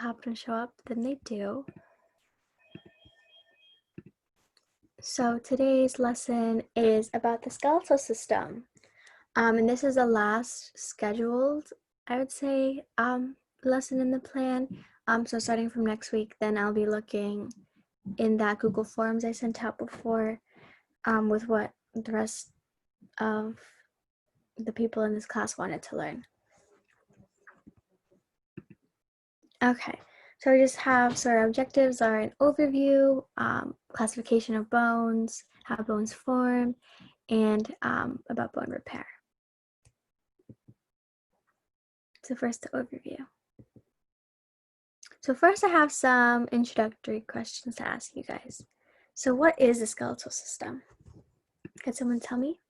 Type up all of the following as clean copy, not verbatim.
happen to show up, then they do. So today's lesson is about the skeletal system. And this is the last scheduled, I would say, lesson in the plan. So starting from next week, then I'll be looking in that Google Forms I sent out before with what the rest of the people in this class wanted to learn. Okay, so we just have, so our objectives are an overview, classification of bones, how bones form, and about bone repair. So first, the overview. So first I have some introductory questions to ask you guys. So what is the skeletal system? Could someone tell me?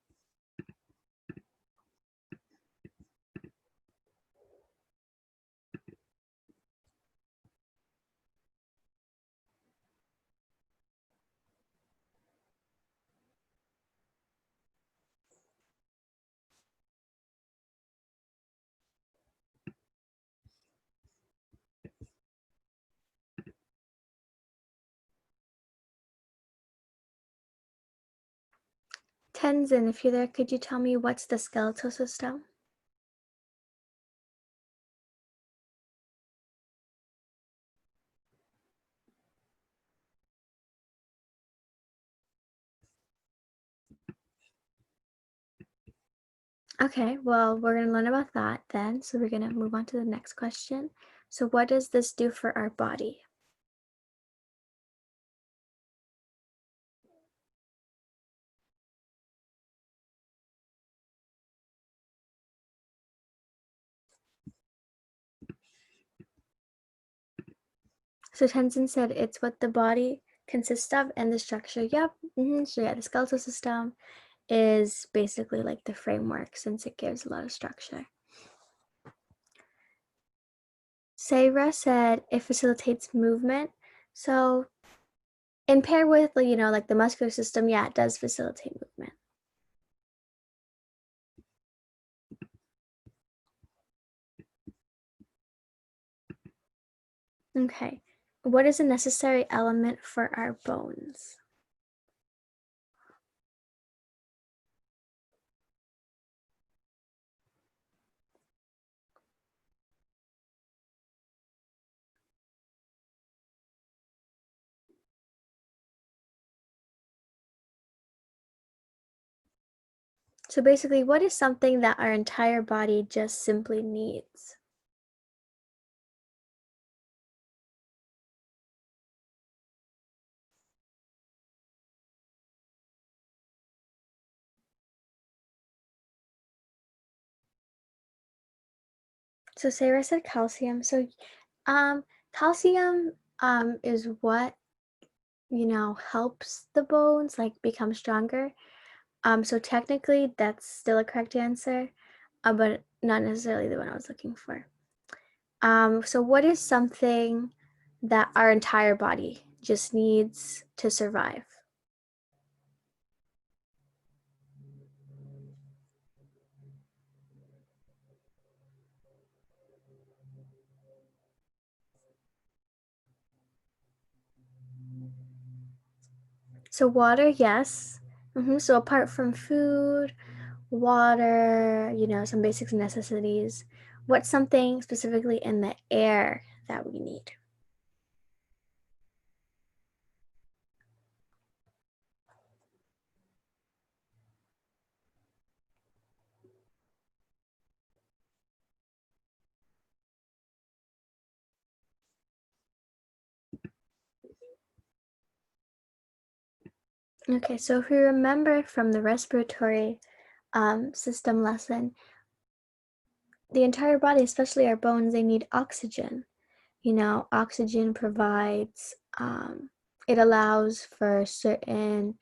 Tenzin, if you're there, could you tell me what's the skeletal system? Okay, well, we're going to learn about that then. So we're going to move on to the next question. So what does this do for our body? So Tenzin said it's what the body consists of and the structure. Yep. So yeah, the skeletal system is basically like the framework since it gives a lot of structure. Sayra said it facilitates movement. So in pair with, like the muscular system, yeah, it does facilitate movement. Okay. What is a necessary element for our bones? So basically, what is something that our entire body just simply needs? So Sarah said calcium. So calcium is what helps the bones like become stronger. So technically that's still a correct answer, but not necessarily the one I was looking for. So what is something that our entire body just needs to survive? So water, yes. So apart from food, water, some basic necessities, what's something specifically in the air that we need? Okay, so if we remember from the respiratory system lesson, the entire body, especially our bones, they need oxygen. Oxygen provides, it allows for certain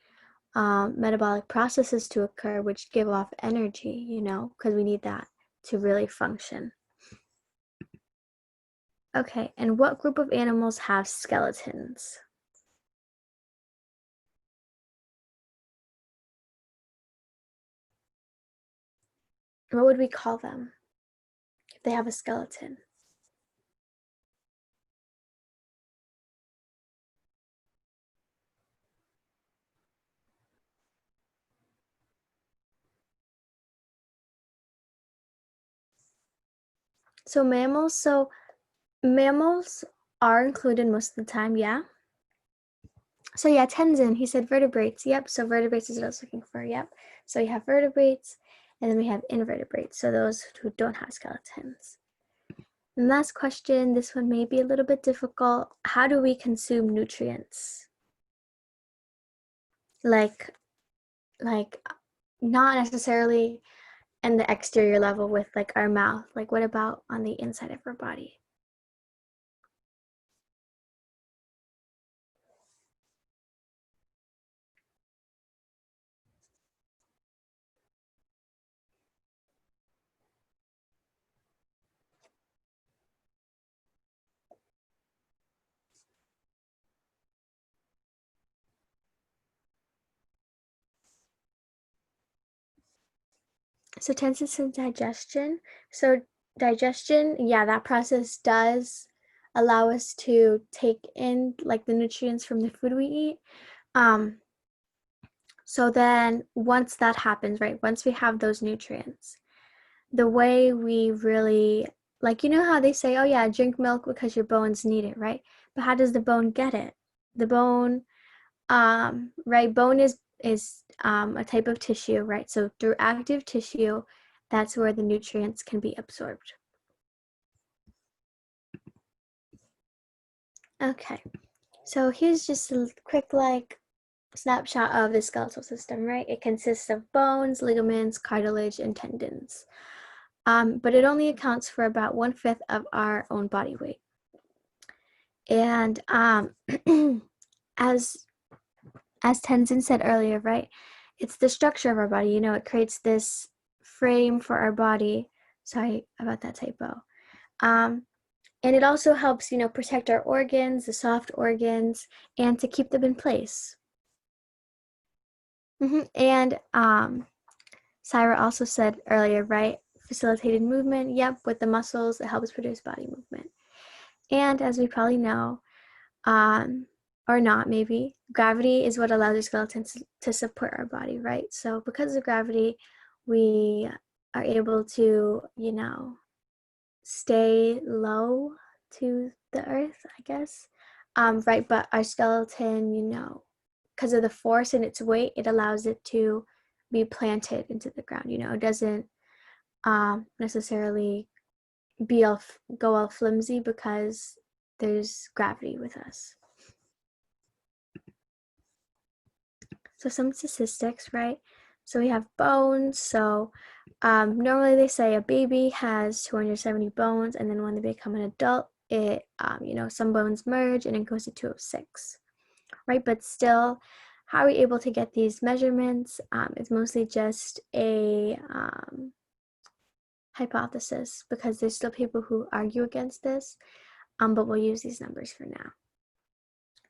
metabolic processes to occur, which give off energy, because we need that to really function. Okay, and what group of animals have skeletons? What would we call them if they have a skeleton? So mammals are included most of the time, yeah. So yeah, Tenzin, he said vertebrates. Yep, so vertebrates is what I was looking for. Yep. So we have vertebrates, and then we have invertebrates, so those who don't have skeletons. And last question, this one may be a little bit difficult. How do we consume nutrients? Like not necessarily in the exterior level with like our mouth. Like what about on the inside of our body? So tenses and digestion. So digestion, yeah, that process does allow us to take in like the nutrients from the food we eat. Um, so then once that happens, right, once we have those nutrients, the way we really, like, you know how they say, oh yeah, drink milk because your bones need it, right? But how does the bone get it? The bone, right, bone is a type of tissue, right? So through active tissue, that's where the nutrients can be absorbed. Okay, so here's just a quick like snapshot of the skeletal system, right? It consists of bones, ligaments, cartilage, and tendons. But it only accounts for about 1/5 of our own body weight. And as Tenzin said earlier, right? It's the structure of our body. You know, it creates this frame for our body. Sorry about that typo. Um, and it also helps, you know, protect our organs, the soft organs, and to keep them in place. And Syra also said earlier, right? Facilitated movement. Yep, with the muscles, it helps produce body movement. And as we probably know, um, or not maybe, gravity is what allows our skeletons to support our body, right? So because of gravity, we are able to, you know, stay low to the earth, I guess. Right, but our skeleton, you know, because of the force and its weight, it allows it to be planted into the ground. You know, it doesn't necessarily go all flimsy because there's gravity with us. So some statistics, right? So we have bones. So normally they say a baby has 270 bones, and then when they become an adult, it you know, some bones merge and it goes to 206, right? But still, how are we able to get these measurements? It's mostly just a hypothesis because there's still people who argue against this, but we'll use these numbers for now.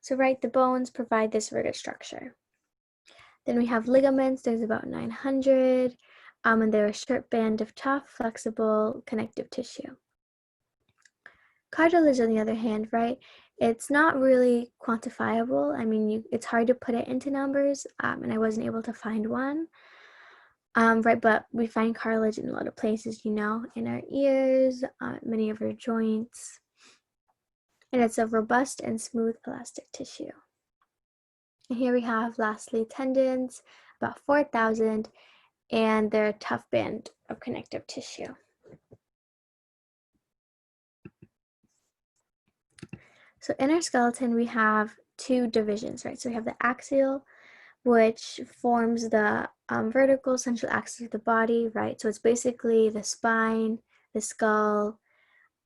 So, right, the bones provide this rigid structure. Then we have ligaments, there's about 900, and they're a short band of tough, flexible, connective tissue. Cartilage, on the other hand, right, it's not really quantifiable. I mean, it's hard to put it into numbers, and I wasn't able to find one. Right, but we find cartilage in a lot of places, you know, in our ears, many of our joints, and it's a robust and smooth elastic tissue. And here we have, lastly, tendons, about 4,000, and they're a tough band of connective tissue. So in our skeleton, we have two divisions, right? So we have the axial, which forms the vertical central axis of the body, right? So it's basically the spine, the skull,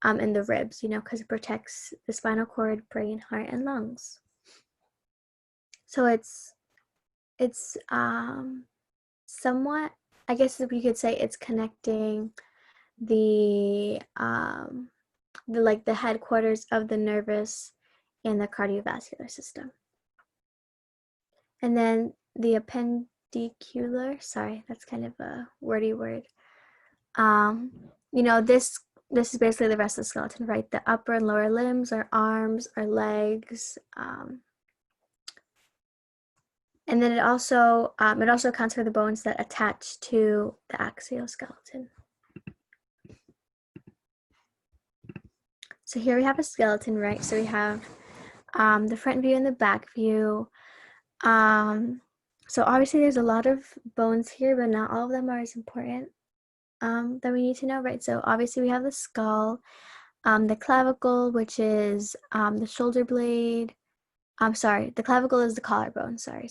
and the ribs, you know, because it protects the spinal cord, brain, heart, and lungs. So it's somewhat, I guess we could say it's connecting the like the headquarters of the nervous and the cardiovascular system. And then the appendicular, sorry, that's kind of a wordy word. You know, this is basically the rest of the skeleton, right? The upper and lower limbs, our arms, our legs, and then it also accounts for the bones that attach to the axial skeleton. So here we have a skeleton, right? So we have the front view and the back view. So obviously there's a lot of bones here, but not all of them are as important that we need to know, right? So obviously we have the skull, the clavicle, which is the shoulder blade. I'm sorry, the clavicle is the collarbone. Sorry.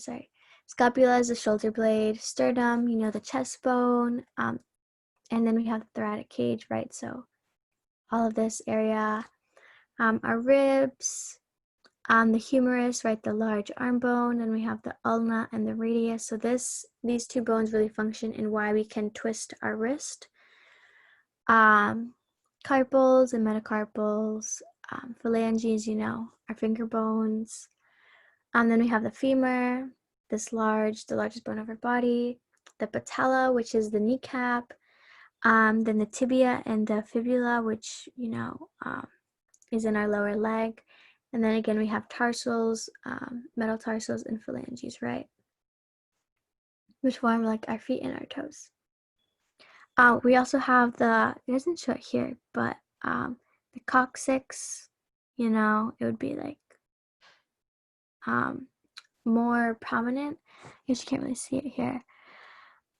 Scapula is the shoulder blade. Sternum, the chest bone. And then we have the thoracic cage, right? So all of this area. Our ribs, the humerus, right? The large arm bone. Then we have the ulna and the radius. So these two bones really function in why we can twist our wrist. Carpals and metacarpals, phalanges, our finger bones. Then we have the femur, the largest bone of our body, the patella, which is the kneecap, then the tibia and the fibula, which, is in our lower leg. And then again, we have tarsals, metatarsals, and phalanges, right? Which form like our feet and our toes. We also have it doesn't show it here, but the coccyx, it would be like more prominent. I guess you can't really see it here.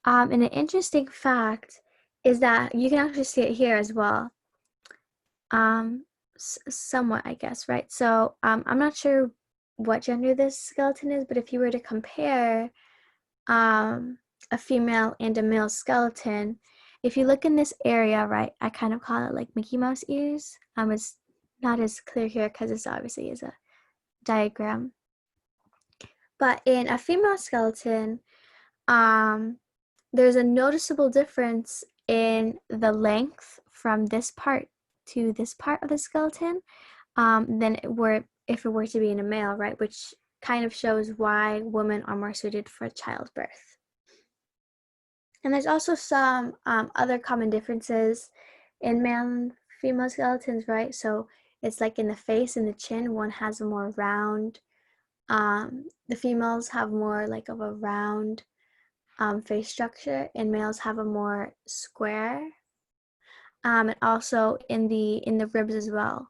And an interesting fact is that you can actually see it here as well. Somewhat, I guess, right? So I'm not sure what gender this skeleton is, but if you were to compare a female and a male skeleton, if you look in this area, right, I kind of call it like Mickey Mouse ears. It's not as clear here because this obviously is a diagram. But in a female skeleton, there's a noticeable difference in the length from this part to this part of the skeleton than if it were to be in a male, right? Which kind of shows why women are more suited for childbirth. And there's also some other common differences in male and female skeletons, right? So it's like in the face and the chin, one has a more round, the females have more like of a round face structure, and males have a more square, and also in the ribs as well.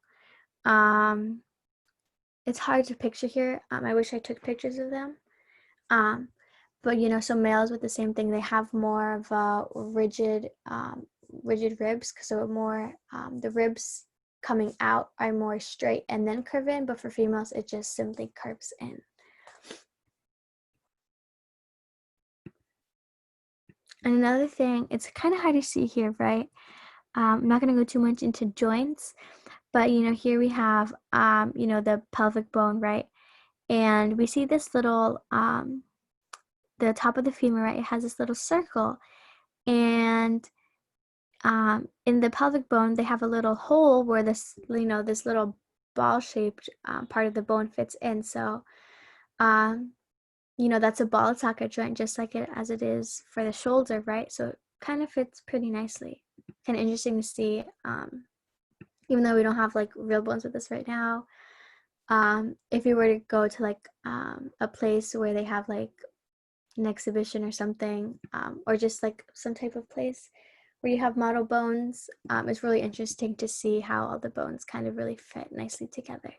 It's hard to picture here. I wish I took pictures of them. But so males with the same thing, they have more of a rigid ribs, so more the ribs coming out are more straight and then curve in, but for females it just simply curves in. And another thing, it's kind of hard to see here, right? I'm not going to go too much into joints, but here we have the pelvic bone, right? And we see this little the top of the femur, right? It has this little circle, and in the pelvic bone they have a little hole where this little ball shaped part of the bone fits in. So that's a ball socket joint, just like as it is for the shoulder, right? So it kind of fits pretty nicely. Kind of interesting to see, even though we don't have like real bones with this right now. If you were to go to like a place where they have like an exhibition or something, or just like some type of place where you have model bones, it's really interesting to see how all the bones kind of really fit nicely together.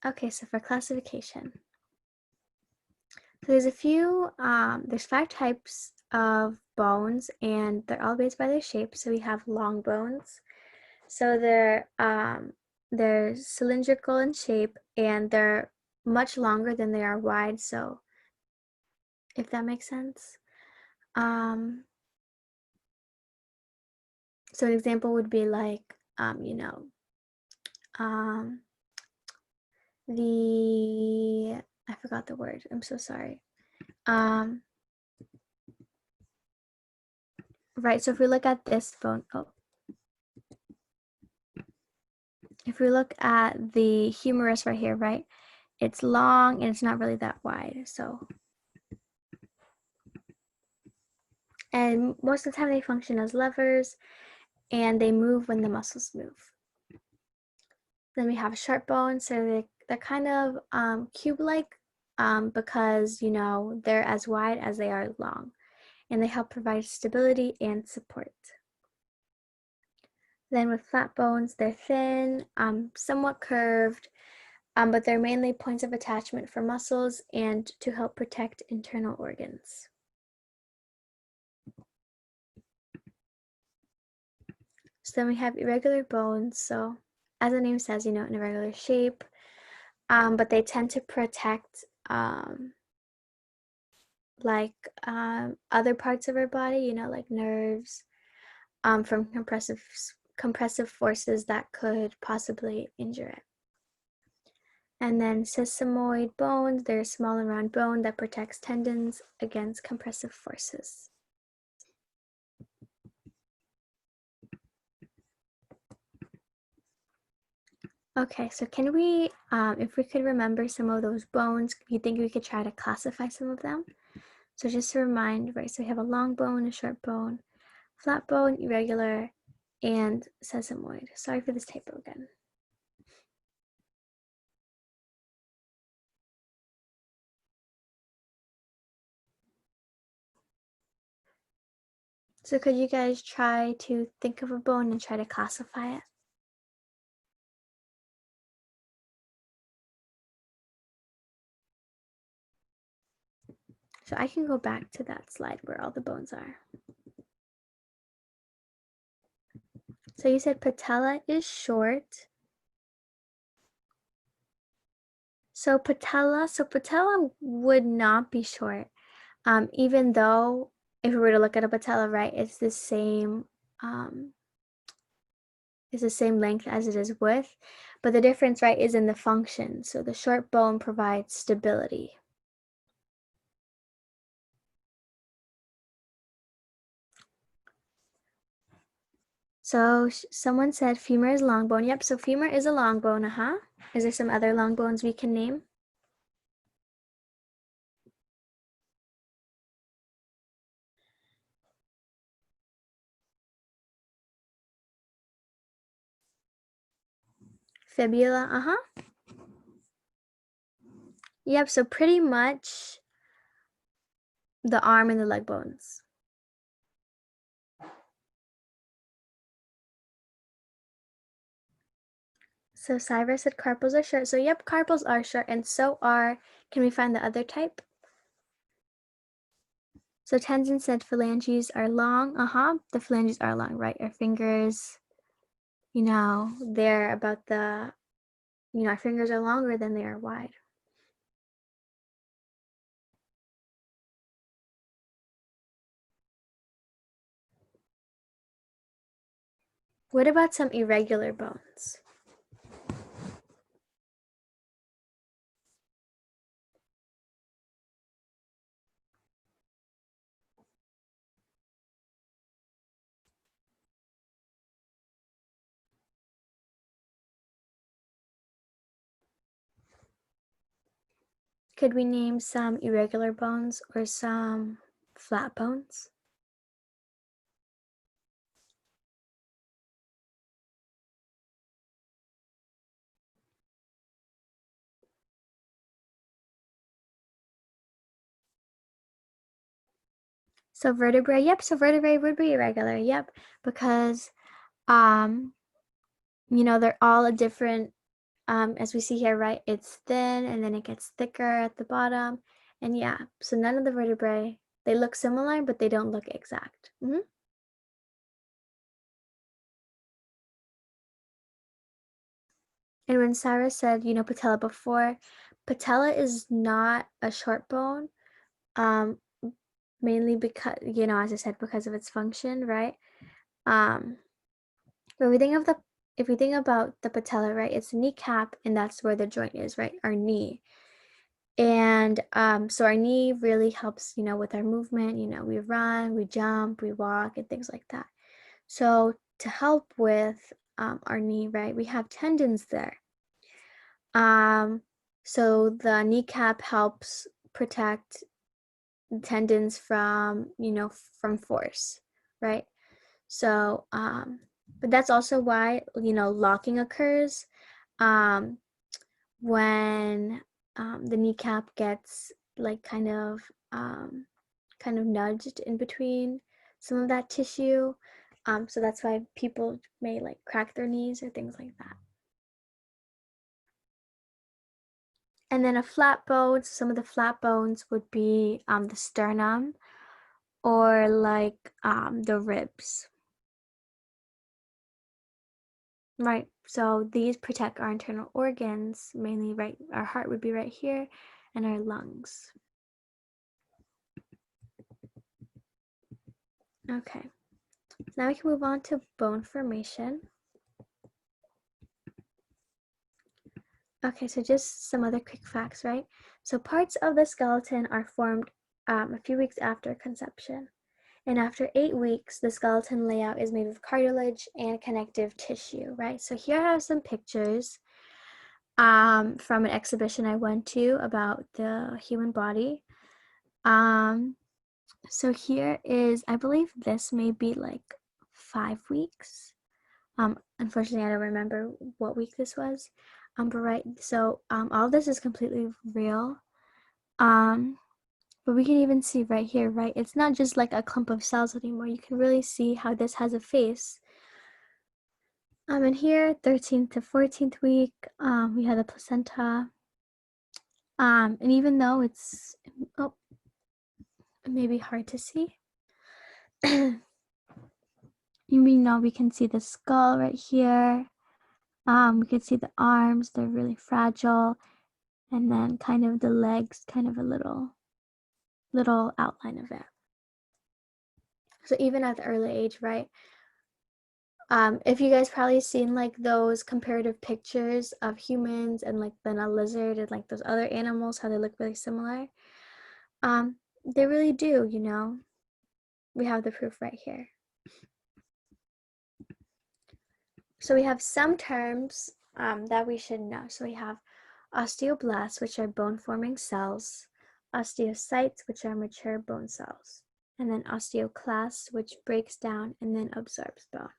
Okay, so for classification, so there's 5 types of bones, and they're all based by their shape. So we have long bones. So they're cylindrical in shape, and they're much longer than they are wide. So if that makes sense. So an example would be like, I forgot the word. I'm so sorry. Right, so if we look at this bone, if we look at the humerus right here, right, it's long and it's not really that wide. So, and most of the time they function as levers, and they move when the muscles move. Then we have sharp bones, so they're kind of cube-like because they're as wide as they are long, and they help provide stability and support. Then with flat bones, they're thin, somewhat curved, but they're mainly points of attachment for muscles and to help protect internal organs. So then we have irregular bones. So as the name says, in a regular shape, but they tend to protect like other parts of our body, like nerves, from compressive forces that could possibly injure it. And then sesamoid bones, they're a small and round bone that protects tendons against compressive forces. Okay, so can we, if we could remember some of those bones, do you think we could try to classify some of them? So just to remind, right, so we have a long bone, a short bone, flat bone, irregular, and sesamoid. Sorry for this typo again. So could you guys try to think of a bone and try to classify it? So I can go back to that slide where all the bones are. So you said patella is short. So patella would not be short. Even though if we were to look at a patella, right, it's the same length as it is width, but the difference, right, is in the function. So the short bone provides stability. So someone said femur is long bone. Yep, so femur is a long bone, Is there some other long bones we can name? Fibula, Yep, so pretty much the arm and the leg bones. So Cyber said carpals are short. So yep, carpals are short, and so are, can we find the other type? So Tenzin said phalanges are long. The phalanges are long, right? Our fingers, they're about our fingers are longer than they are wide. What about some irregular bones? Could we name some irregular bones or some flat bones? So vertebrae, yep, so vertebrae would be irregular, yep, because they're all a different, as we see here, right, it's thin and then it gets thicker at the bottom, and yeah, so none of the vertebrae, they look similar, but they don't look exact. And when Sarah said, patella before, patella is not a short bone, um, mainly because, as I said, because of its function, right? But if we think about the patella, right, it's the kneecap, and that's where the joint is, right? Our knee. And so our knee really helps, with our movement. We run, we jump, we walk, and things like that. So to help with our knee, right, we have tendons there. So the kneecap helps protect the tendons from, from force, right? So, but that's also why, locking occurs when the kneecap gets like kind of nudged in between some of that tissue. So that's why people may like crack their knees or things like that. And then a flat bone, some of the flat bones would be the sternum or like the ribs. Right, so these protect our internal organs, mainly right, our heart would be right here, and our lungs. Okay, so now we can move on to bone formation. Okay, so just some other quick facts, right? So parts of the skeleton are formed a few weeks after conception. And after 8 weeks, the skeleton layout is made of cartilage and connective tissue, right? So here I have some pictures from an exhibition I went to about the human body. So here is, I believe this may be like 5 weeks. Unfortunately, I don't remember what week this was. But right, so all this is completely real. But we can even see right here, right? It's not just like a clump of cells anymore. You can really see how this has a face. And here, 13th to 14th week, we have the placenta. And even though it's, oh, maybe hard to see, you know, we can see the skull right here. We can see the arms, they're really fragile. And then kind of the legs, kind of a little outline of it. So even at the early age, right? If you guys probably seen like those comparative pictures of humans and like then a lizard and like those other animals, how they look really similar. They really do, you know. We have the proof right here. So we have some terms that we should know. So we have osteoblasts, which are bone-forming cells, osteocytes, which are mature bone cells, and then osteoclasts, which breaks down and then absorbs bone.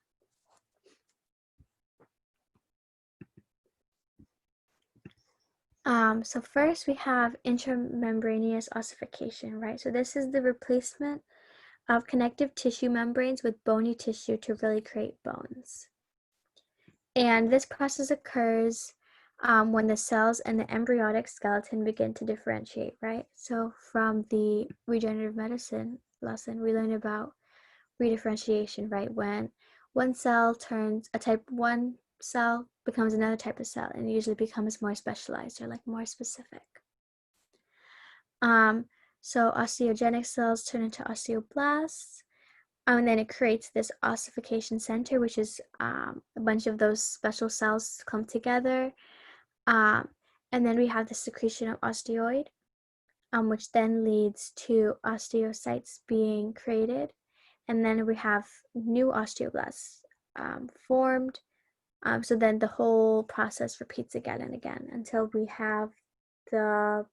So first we have intramembranous ossification, right? So this is the replacement of connective tissue membranes with bony tissue to really create bones. And this process occurs when the cells and the embryonic skeleton begin to differentiate, right? So from the regenerative medicine lesson, we learned about redifferentiation, right? When one cell turns one cell becomes another type of cell and usually becomes more specialized or like more specific. So osteogenic cells turn into osteoblasts, and then it creates this ossification center, which is a bunch of those special cells come together. And then we have the secretion of osteoid, which then leads to osteocytes being created. And then we have new osteoblasts formed. So then the whole process repeats again and again until we have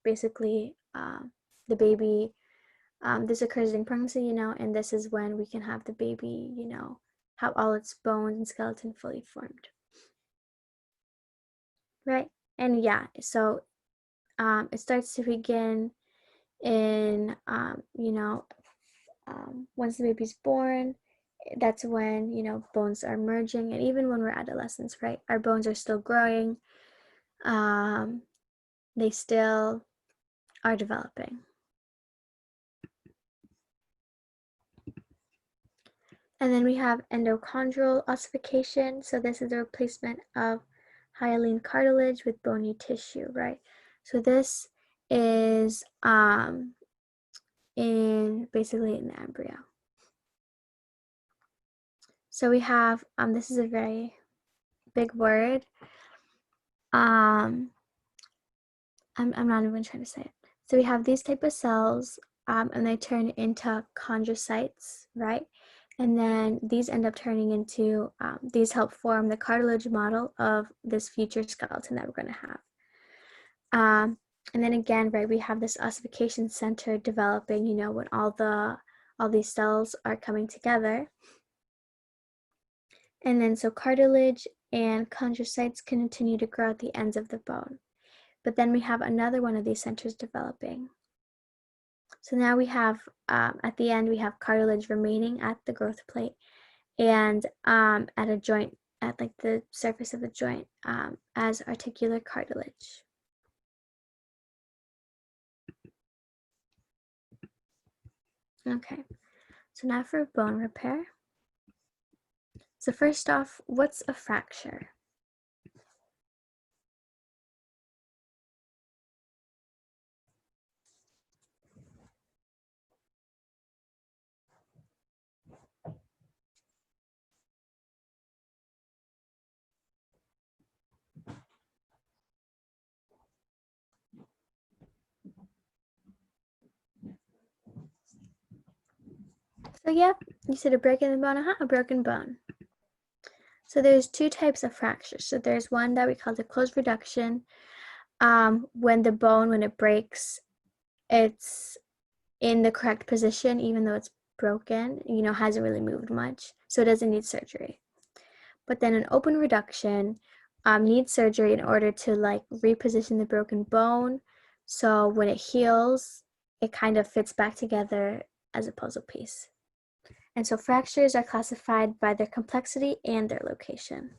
basically the baby. This occurs in pregnancy, you know, and this is when we can have the baby, you know, have all its bones and skeleton fully formed. Right? And yeah, so it starts to begin in, you know, once the baby's born, that's when, you know, bones are merging. And even when we're adolescents, right, our bones are still growing. They still are developing. And then we have endochondral ossification. So this is the replacement of hyaline cartilage with bony tissue, right? So this is basically in the embryo. So we have this is a very big word. I'm not even trying to say it. So we have these type of cells, and they turn into chondrocytes, right? And then these end up turning into, these help form the cartilage model of this future skeleton that we're going to have. And then again, right, we have this ossification center developing, you know, when all these cells are coming together. And then so cartilage and chondrocytes continue to grow at the ends of the bone. But then we have another one of these centers developing. So now we have, at the end, we have cartilage remaining at the growth plate. and at a joint, at like the surface of the joint, as articular cartilage. Okay, so now for bone repair. So first off, what's a fracture? So yep, you said a break in the bone, a broken bone. So there's two types of fractures. So there's one that we call the closed reduction. When the bone, when it breaks, it's in the correct position, even though it's broken, hasn't really moved much. So it doesn't need surgery. But then an open reduction needs surgery in order to like reposition the broken bone. So when it heals, it kind of fits back together as a puzzle piece. And so fractures are classified by their complexity and their location.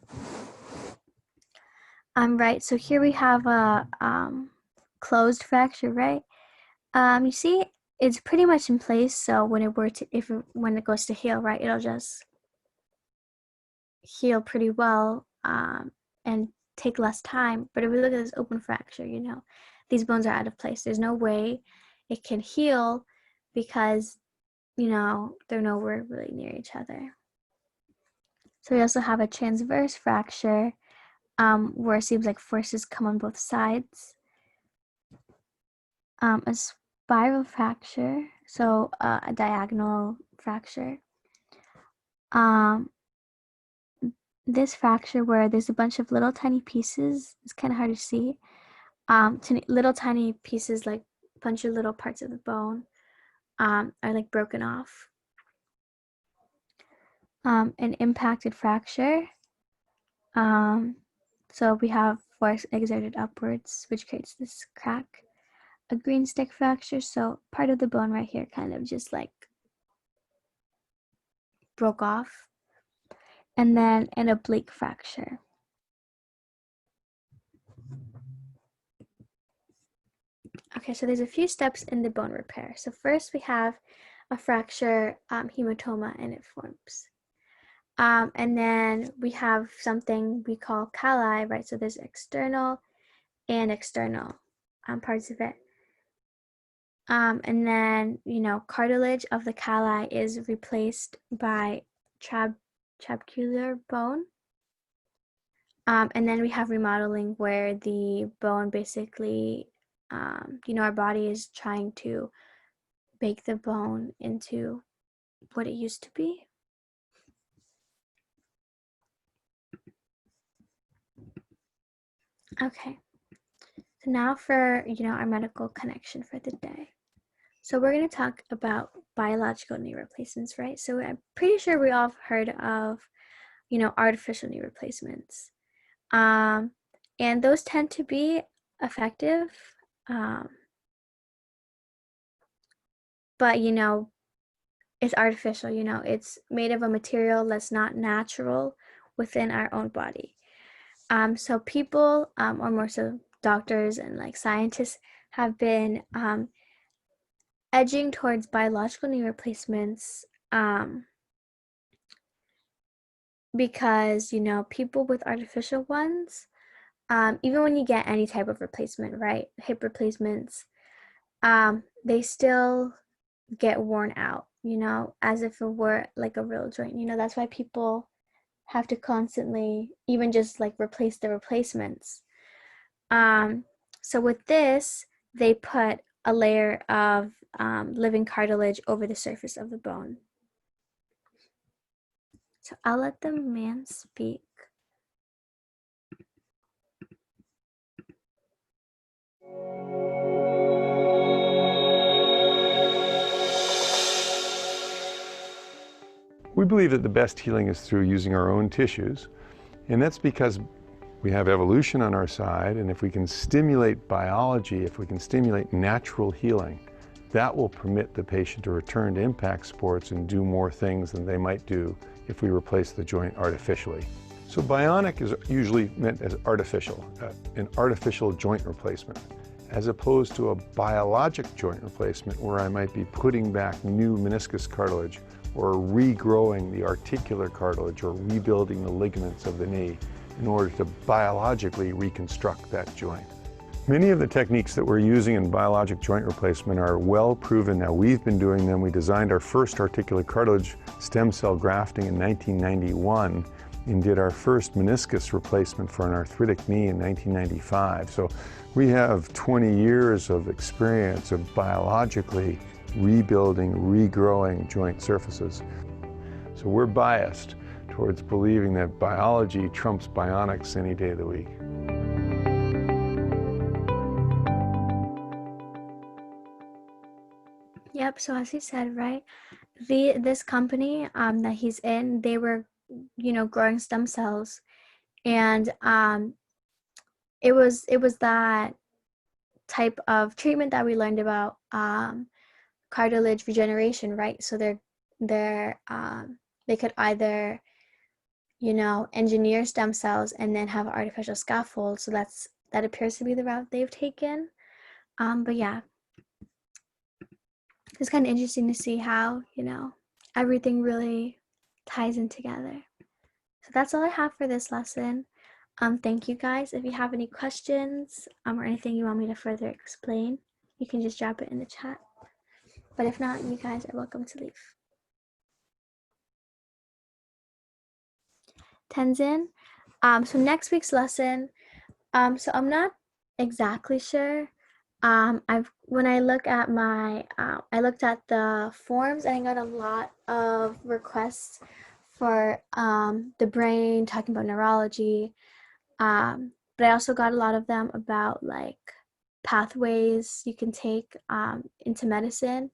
Right, so here we have a closed fracture, right? You see, it's pretty much in place. So when when it goes to heal, right, it'll just heal pretty well and take less time. But if we look at this open fracture, these bones are out of place. There's no way it can heal because, they're nowhere really near each other. So we also have a transverse fracture where it seems like forces come on both sides. A spiral fracture, so a diagonal fracture. This fracture where there's a bunch of little tiny pieces, it's kind of hard to see. Little tiny pieces, like a bunch of little parts of the bone, are like broken off. An impacted fracture. So we have force exerted upwards, which creates this crack. A green stick fracture, so part of the bone right here kind of just like broke off. And then an oblique fracture. Okay, so there's a few steps in the bone repair. So first we have a fracture hematoma, and it forms. And then we have something we call calli, right? So there's external and external parts of it. And then, cartilage of the calli is replaced by trabecular bone. And then we have remodeling where the bone basically, our body is trying to bake the bone into what it used to be. Okay, so now for, our medical connection for the day. So we're going to talk about biological knee replacements, right? So I'm pretty sure we all have heard of, artificial knee replacements. And those tend to be effective. But, it's artificial, it's made of a material that's not natural within our own body. So people, or more so doctors and like scientists, have been edging towards biological knee replacements because, people with artificial ones, even when you get any type of replacement, right, hip replacements, they still get worn out, as if it were like a real joint. That's why people have to constantly even just like replace the replacements. So with this, they put a layer of living cartilage over the surface of the bone. So I'll let the man speak. We believe that the best healing is through using our own tissues, and that's because we have evolution on our side, and if we can stimulate biology, if we can stimulate natural healing, that will permit the patient to return to impact sports and do more things than they might do if we replace the joint artificially. So bionic is usually meant as artificial, an artificial joint replacement, as opposed to a biologic joint replacement where I might be putting back new meniscus cartilage or regrowing the articular cartilage or rebuilding the ligaments of the knee in order to biologically reconstruct that joint. Many of the techniques that we're using in biologic joint replacement are well proven now. We've been doing them. We designed our first articular cartilage stem cell grafting in 1991 and did our first meniscus replacement for an arthritic knee in 1995. So we have 20 years of experience of biologically rebuilding, regrowing joint surfaces. So we're biased towards believing that biology trumps bionics any day of the week. Yep, so as he said, right, this company that he's in, they were, growing stem cells, and it was that type of treatment that we learned about cartilage regeneration, right? So they could either, engineer stem cells and then have an artificial scaffold. So that appears to be the route they've taken. But yeah, it's kind of interesting to see how, everything really ties in together. So that's all I have for this lesson. Thank you guys. If you have any questions or anything you want me to further explain, you can just drop it in the chat. But if not, you guys are welcome to leave. Tenzin. So next week's lesson, so I'm not exactly sure. When I look at I looked at the forms and I got a lot of requests for the brain, talking about neurology. But I also got a lot of them about like pathways you can take into medicine.